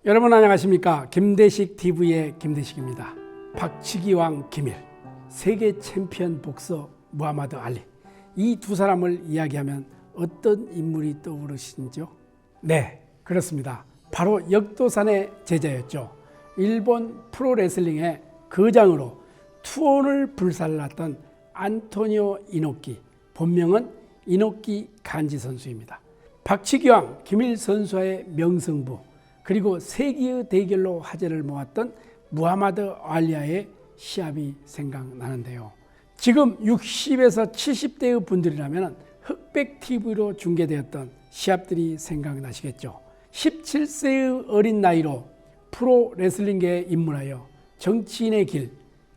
여러분 안녕하십니까? 김대식 TV의 김대식입니다. 박치기왕 김일, 세계 챔피언 복서 무하마드 알리, 이 두 사람을 이야기하면 어떤 인물이 떠오르시죠? 네, 그렇습니다. 바로 역도산의 제자였죠. 일본 프로레슬링의 거장으로 투혼을 불살랐던 안토니오 이노키, 본명은 이노키 간지 선수입니다. 박치기왕 김일 선수와의 명승부, 그리고 세기의 대결로 화제를 모았던 무하마드 알리와의 시합이 생각나는데요. 지금 60에서 70대의 분들이라면 흑백 TV로 중계되었던 시합들이 생각나시겠죠. 17세의 어린 나이로 프로레슬링계에 입문하여 정치인의 길,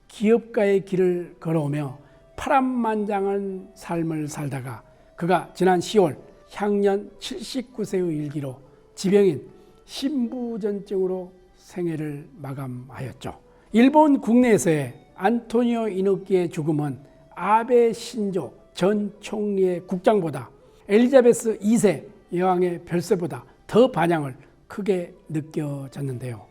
기업가의 길을 걸어오며 파란만장한 삶을 살다가 그가 지난 10월 향년 79세의 일기로 지병인 신부전증으로 생애를 마감하였죠. 일본 국내에서의 안토니오 이노키의 죽음은 아베 신조 전 총리의 국장보다 엘리자베스 2세 여왕의 별세보다 더 반향을 크게 느껴졌는데요.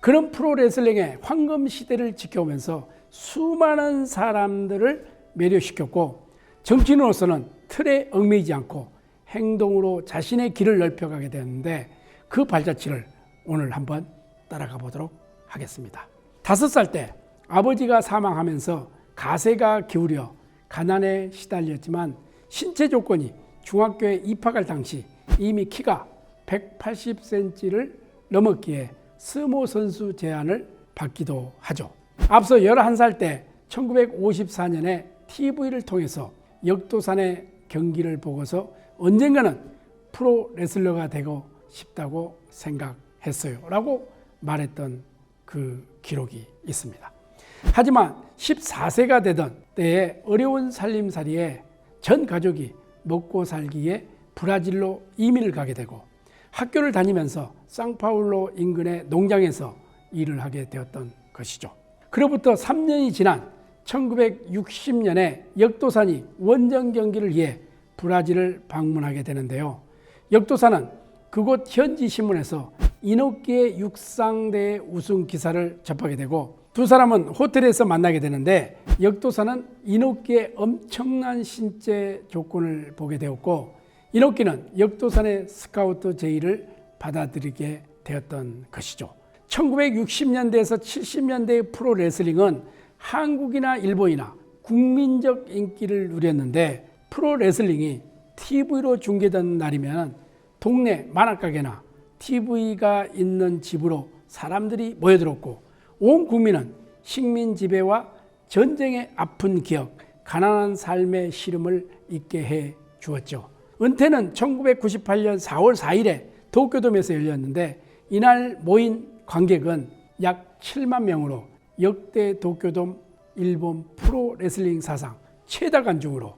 그런 프로레슬링의 황금 시대를 지켜오면서 수많은 사람들을 매료시켰고, 정치인으로서는 틀에 얽매이지 않고 행동으로 자신의 길을 넓혀가게 되었는데, 그 발자취를 오늘 한번 따라가 보도록 하겠습니다. 5살 때 아버지가 사망하면서 가세가 기울여 가난에 시달렸지만 신체 조건이 중학교에 입학할 당시 이미 키가 180cm를 넘었기에 스모 선수 제안을 받기도 하죠. 앞서 11살 때 1954년에 TV를 통해서 역도산의 경기를 보고서 언젠가는 프로레슬러가 되고 싶다고 생각했어요 라고 말했던 그 기록이 있습니다. 하지만 14세가 되던 때에 어려운 살림살이에 전 가족이 먹고 살기에 브라질로 이민을 가게 되고, 학교를 다니면서 상파울로 인근의 농장에서 일을 하게 되었던 것이죠. 그로부터 3년이 지난 1960년에 역도산이 원정 경기를 위해 브라질을 방문하게 되는데요. 역도산은 그곳 현지 신문에서 이노키의 육상대회 우승 기사를 접하게 되고, 두 사람은 호텔에서 만나게 되는데, 역도산은 이노키의 엄청난 신체 조건을 보게 되었고, 이노키는 역도산의 스카우트 제의를 받아들이게 되었던 것이죠. 1960년대에서 70년대의 프로레슬링은 한국이나 일본이나 국민적 인기를 누렸는데, 프로레슬링이 TV로 중계된 날이면 동네 만화가게나 TV가 있는 집으로 사람들이 모여들었고, 온 국민은 식민 지배와 전쟁의 아픈 기억, 가난한 삶의 시름을 잊게 해 주었죠. 은퇴는 1998년 4월 4일에 도쿄돔에서 열렸는데, 이날 모인 관객은 약 7만 명으로 역대 도쿄돔 일본 프로레슬링 사상 최다 관중으로,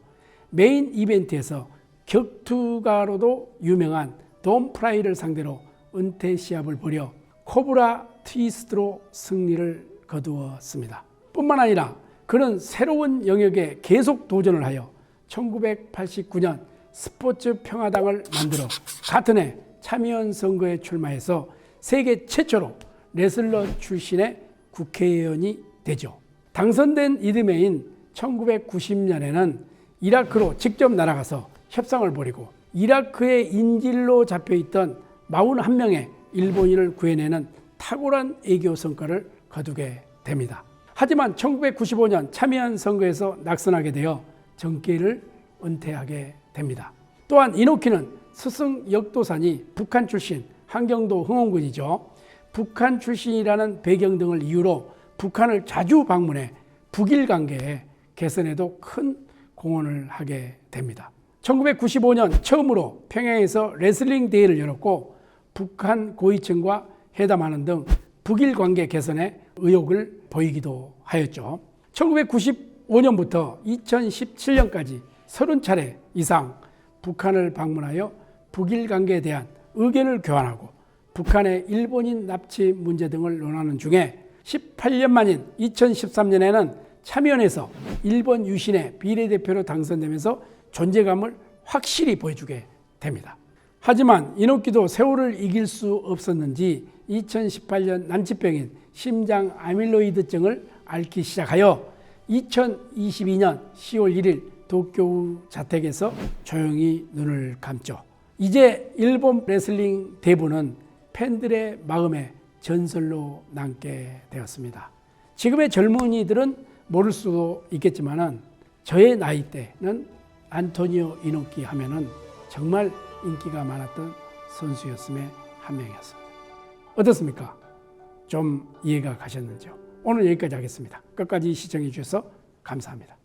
메인 이벤트에서 격투가로도 유명한 돈 프라이를 상대로 은퇴 시합을 벌여 코브라 트위스트로 승리를 거두었습니다. 뿐만 아니라 그는 새로운 영역에 계속 도전을 하여 1989년 스포츠 평화당을 만들어 같은 해 참의원 선거에 출마해서 세계 최초로 레슬러 출신의 국회의원이 되죠. 당선된 이듬해인 1990년에는 이라크로 직접 날아가서 협상을 벌이고, 이라크의 인질로 잡혀있던 41명의 일본인을 구해내는 탁월한 애교 성과를 거두게 됩니다. 하지만 1995년 참의원 선거에서 낙선하게 되어 정계를 은퇴하게 됩니다. 또한 이노키는 스승 역도산이 북한 출신 한경도 흥원군이죠. 북한 출신이라는 배경 등을 이유로 북한을 자주 방문해 북일 관계의 개선에도 큰 공헌을 하게 됩니다. 1995년 처음으로 평양에서 레슬링 대회를 열었고, 북한 고위층과 회담하는 등 북일 관계 개선에 의욕을 보이기도 하였죠. 1995년부터 2017년까지 30차례 이상 북한을 방문하여 북일 관계에 대한 의견을 교환하고 북한의 일본인 납치 문제 등을 논하는 중에 18년 만인 2013년에는 참여연에서 일본 유신의 비례대표로 당선되면서 존재감을 확실히 보여주게 됩니다. 하지만 이노키도 세월을 이길 수 없었는지 2018년 난치병인 심장 아밀로이드증을 앓기 시작하여 2022년 10월 1일 도쿄 자택에서 조용히 눈을 감죠. 이제 일본 레슬링 대부는 팬들의 마음에 전설로 남게 되었습니다. 지금의 젊은이들은 모를 수도 있겠지만 저의 나이 때는 안토니오 이노키 하면은 정말 인기가 많았던 선수였음에 한 명이었습니다. 어떻습니까? 좀 이해가 가셨는지요? 오늘 여기까지 하겠습니다. 끝까지 시청해 주셔서 감사합니다.